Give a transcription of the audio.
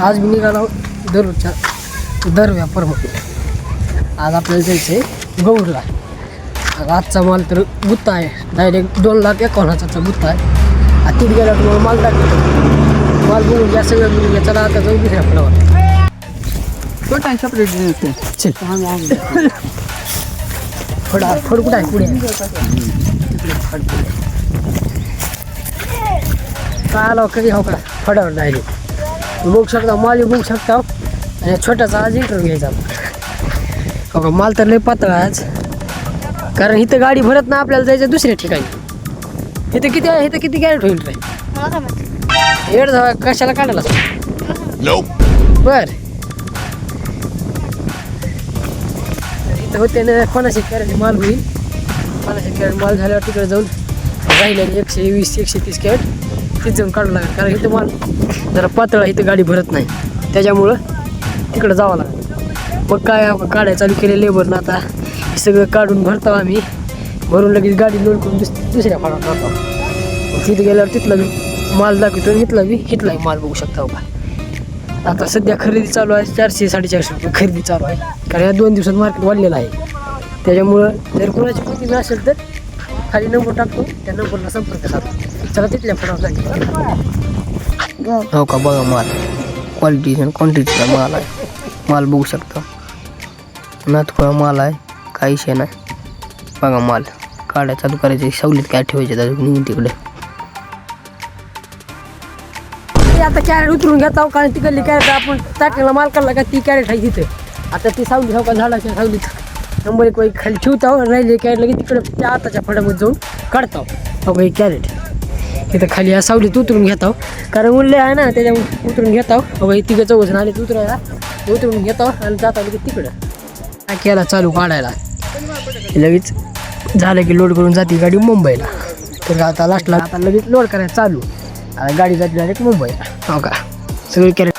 आज मी निघालो दररोजच्या दर व्यापारमध्ये. आज आपल्याला जायचं आहे गौरला. आजचा माल तर गुत्ता आहे, डायरेक्ट 2,51,000चा गुत्ता आहे. आता तिथे गेला तुम्हाला माल दाखवतो. माल बघून घ्या, सगळं बघून घ्या. चला आता जाऊ दुसऱ्या फळावर. चल फड कुठं आहे? पुढे काय आलो कधी हो का फडावर डायरेक्ट बघू शकता. माल बघू शकता. आणि छोटासा आज इंटरव्ह्यू घ्यायचा हो का. माल तर लय पातळ आज, कारण इथं गाडी भरत ना. आपल्याला जायचं दुसऱ्या ठिकाणी. इथं किती कॅरेट होईल रे? एड कशाला काढायला बर. इथं होते ना 50 कॅरेट माल होईल. 50 कॅरेट माल झाल्यावर तिकडे जाऊन राहिलेले 120-130 कॅरेट तिथे जाऊन काढावं लागेल. कारण इथं माल जरा पातळ आहे, इथं गाडी भरत नाही. त्याच्यामुळं तिकडं जावं लागेल. मग काय काढायला चालू केले लेबरनं. आता हे सगळं काढून भरतो आम्ही. भरून लगेच गाडी लोड करून दुसऱ्या फाळात जातो. तिथे गेल्यावर तिथला बी माल दाखवतो. इथलाही माल बघू शकता हो का. आता सध्या खरेदी चालू आहे. 400-450 रुपये खरेदी चालू आहे. कारण या 2 दिवसात मार्केट वाढलेलं आहे. त्याच्यामुळं जर कोणाची माहिती नसेल तर खाली नंबर टाकतो, त्या नंबरला संपर्क साधतो. चला तिथल्या फळावर जायचं हो का. बघा माल क्वालिटी आणि क्वांटिटीचा माल आहे. माल बघू शकता. नाथखोळा माल आहे, काही विषय नाही. बघा माल काढायला चालू करायचे. सवलीत काय ठेवायचे निघून तिकडे. आता कॅरेट उतरून घेत आहो, कारण तिकडली कॅरेट आपण टाकलेला माल काढला का ती कॅरेट आहे तिथे. आता ती सावली हो का झाडाच्या सावलीत नंबर 1 खाली ठेवतो. राहिले कॅरेट लगे तिकडे त्या आताच्या फळामध्ये जाऊन काढतो हो का. एक कॅरेट तिथं खाली या सावलीत उतरून घेतो, कारण उरले आहे ना. त्याच्यामुळे उतरून घेतो हो का. तिघं चौघं आले उतरायला, उतरून घेतो आणि जातो लगेच तिकडं. केला चालू काढायला, लगेच झालं की लोड करून जाते गाडी मुंबईला. तर आता लास्टला आता लगेच लोड करायला चालू. गाडी जाते डायरेक्ट मुंबईला हो का. सगळे कॅरेट